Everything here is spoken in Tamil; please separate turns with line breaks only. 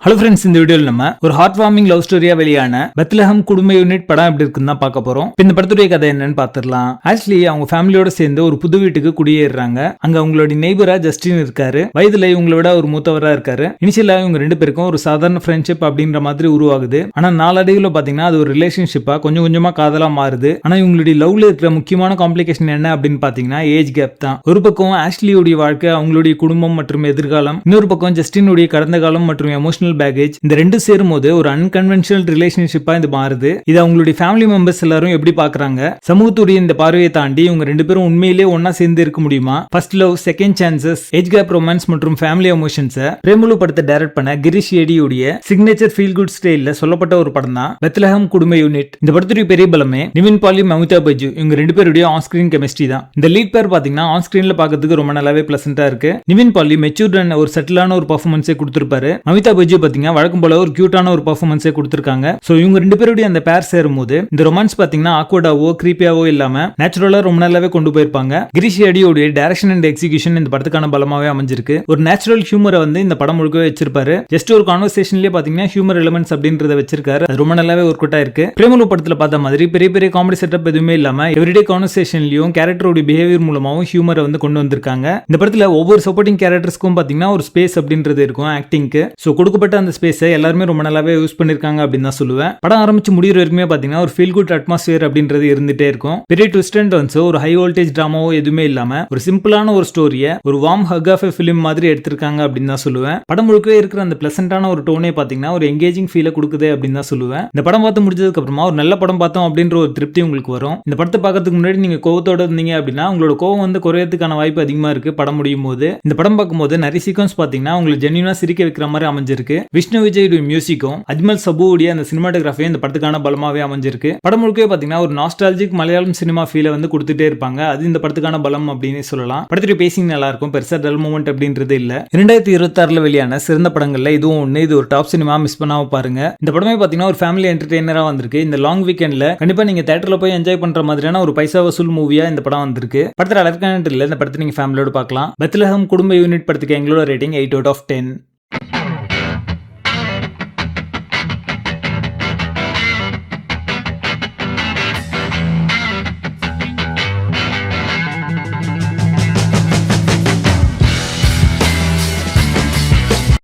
ஹலோ ஃப்ரெண்ட்ஸ், இந்த வீடியோவில் நம்ம ஒரு ஹார்ட் வார்மிங் லவ் ஸ்டோரியா வெளியான பெத்லஹம் குடும்ப யூனிட் படம் எப்படி இருக்குன்னு தான் பார்க்க போறோம். இந்த படத்துடைய கதை என்னன்னு பார்த்துடலாம். ஆக்சுவலி அவங்க ஃபேமிலியோட சேர்ந்து ஒரு புது வீட்டுக்கு குடியேறாங்க. அங்க அவங்களோட நெய்பரா ஜஸ்டின் இருக்காரு. வயதுல இவங்களை விட ஒரு மூத்தவரா இருக்காரு. இனிஷியலா இவங்க ரெண்டு பேருக்கும் ஒரு சாதாரண ஃப்ரெண்ட்ஷிப் அப்படின்ற மாதிரி உருவாகுது. ஆனா நாளடைவுல பாத்தீங்கன்னா அது ஒரு ரிலேஷன்ஷிப்பா கொஞ்சம் கொஞ்சமா காதலா மாறுது. ஆனா இவங்களுடைய லவ்ல இருக்கிற முக்கியமான காம்ப்ளிகேஷன் என்ன அப்படின்னு பாத்தீங்கன்னா ஏஜ் கேப் தான். ஒரு பக்கம் ஆஷ்லியோடைய வாழ்க்கை, அவங்களுடைய குடும்பம் மற்றும் எதிர்காலம், இன்னொரு பக்கம் ஜஸ்டினுடைய கடந்த காலம் மற்றும் எமோஷனல் பேக்கேஜ். இந்த ரெண்டு சேரும் போது ஒரு அன்கன்வென்ஷனல் ரிலேஷன்ஷிப்பா இது மாறுது. இது அவங்களுடைய ஃபேமிலி மெம்பர்ஸ் எல்லாரும் எப்படி பாக்குறாங்க, சமூகத்துடைய இந்த பார்வையை தாண்டி இவங்க ரெண்டு பேரும் உண்மையிலேயே ஒன்னா சேர்ந்து இருக்க முடியுமா, first love, second chances, age gap romance மற்றும் ஃபேமிலி எமோஷன்ஸை பிரேமலு படத்தை டைரக்ட் பண்ண கிரீஷ் ஏடியுடைய சிக்னேச்சர் ஃபீல் குட் ஸ்டைல்ல சொல்லப்பட்ட ஒரு படம் தான் பெத்லஹம் குடும்ப யூனிட். இந்த படத்துடைய பெரிய பலமே நிவின் பாலி, மமிதா பைஜு இவங்க ரெண்டு பேருடைய ஆன் ஸ்கிரீன் கெமிஸ்ட்ரி தான். இந்த லீட் பேர் பாத்தீங்கன்னா ஆன் ஸ்கிரீன்ல பாக்கிறதுக்கு ரொம்ப நல்லாவே பிளசண்டா இருக்கு. நிவின் பாலி மெச்சூர்ட் அண்ட் ஒரு செட்டிலான ஒரு பெர்ஃபார்மன்ஸை கொடுத்திருப்பாரு. மமிதா பைஜு பாத்தீங்கன்னா வழக்கம் போல ஒரு கியூட்டான ஒரு பெர்ஃபார்மன்ஸை கொடுத்திருக்காங்க. சோ இவங்க ரெண்டு பேருடைய அந்த பேர் சேரும் போது இந்த ரொமான்ஸ் பாத்தீங்கன்னா ஆக்வர்டாவோ கிரீப்பியாவோ இல்லாம நேச்சுரலா ரொம்ப நல்லாவே கொண்டு போயிருப்பாங்க. கிரீஷ் ஏடியோட டைரக்ஷன் அண்ட் எக்ஸிகியூஷன் இந்த படத்துக்கான பலமாவே அமைஞ்சிருக்கு. ஒரு நேச்சுரல் ஹியூமரை இந்த இந்த படம் முழுக்க வச்சிருப்பாரு. ஜஸ்ட் ஒரு கான்வர்சேஷன்லயே பாத்தீங்கன்னா ஹியூமர் எலிமெண்ட்ஸ் அப்படின்றத வச்சிருக்காரு. அது ரொம்ப நல்லாவே ஒர்க் அவுட் ஆயிருக்கு. பிரேமலு படத்துல பார்த்த மாதிரி பெரிய பெரிய காமெடி செட்டப் எதுவுமே இல்லாம எவ்ரிடே கான்வர்சேஷன்லயும் கேரக்டரோட பிஹேவியர் மூலமாவும் ஹியூமரை கொண்டு வந்திருக்காங்க. இந்த படத்துல ஒவ்வொரு சப்போர்ட்டிங் கேரக்டர்ஸ்க்கும் பாத்தீங்கன்னா ஒரு ஸ்பேஸ் அப்படின்றது இருக்கும் ஆக்டிங்க்கு. சோ கொடுக்கப்பட்ட அந்த ஸ்பேஸை எல்லாருமே ரொம்ப நல்லாவே யூஸ் பண்ணிருக்காங்க அப்படின்னு தான் சொல்லுவேன். படம் ஆரம்பிச்சு முடிகிற வரைக்குமே பாத்தீங்கன்னா ஒரு ஃபீல் குட் அட்மாஸ்பியர் அப்படின்றது இருந்துட்டே இருக்கும். பெரிய ட்விஸ்ட் அண்ட் டர்ன்ஸ், ஒரு ஹை வோல்டேஜ் டிராமாவோ எதுவுமே இல்லாம ஒரு சிம்பிளான ஒரு ஸ்டோரியை ஒரு warm hug of a film மாதிரி எடுத்திருக்காங்க அப்படின்னு தான் சொல்லுவேன். படம் முழுக்கவே இருக்கிற அந்த பிளசண்டான ஒரு டோனே பாத்தீங்கன்னா ஒரு எங்கேஜிங் ஃபீலை கொடுக்குது அப்படின்னு தான் சொல்லுவேன். இந்த படம் பார்த்து முடிஞ்சதுக்கு அப்புறமா ஒரு நல்ல படம் பார்த்தோம் அப்படின்ற ஒரு திருப்தி உங்களுக்கு வரும். இந்த படத்தை பார்க்கறதுக்கு முன்னாடி நீங்க கோவத்தோட இருந்தீங்க அப்படின்னா உங்களோட கோவம் குறையறதுக்கான வாய்ப்பு அதிகமா இருக்கு. படம் முடியும் போது இந்த படம் பார்க்கும்போது நிறைய சீக்வன்ஸ் பாத்தீங்கன்னா உங்களுக்கு ஜென்யூனா சிரிக்க வைக்கிற மாதிரி அமைஞ்சிருக்கு. விஷ்ணு விஜய் மியூசிக்கும் அஜ்மல் சபுவுடைய அந்த சினிமாட்டோகிராஃபியும் இந்த படத்துக்கான பலமாவே அமைஞ்சிருக்கு. படம் முழுக்கவே பாத்தீங்கன்னா ஒரு நாஸ்டாலஜிக் மலையாளம் சினிமா ஃபீலை கொடுத்துட்டே இருப்பாங்க. அது இந்த படத்துக்கான பலம் அப்படின்னு சொல்லலாம். படத்துடைய பேசிங் நல்லா இருக்கும். பெருசா டல் மூமெண்ட் அப்படின்றது இல்ல. 2026 வெளியான சிறந்த படங்கள்ல இதுவும் ஒண்ணு. இது ஒரு டாப் சினிமா, மிஸ் பண்ணாம பாருங்க. இந்த படமே பாத்தீங்கன்னா ஒரு ஃபேமிலி என்டர்டெய்னரா வந்திருக்கு. இந்த லாங் வீக்கெண்ட்ல கண்டிப்பா நீங்க தியேட்டர்ல போய் என்ஜாய் பண்ற மாதிரியான ஒரு பைசா வசூல் மூவியா இந்த படம் வந்திருக்கு. படத்துல அலர்கானட் இல்ல. இந்த படத்தை நீங்க ஃபேமிலியோட பார்க்கலாம். பெத்லஹம் குடும்ப யூனிட் படத்துக்கு எங்களோட ரேட்டிங் 8 out of 10.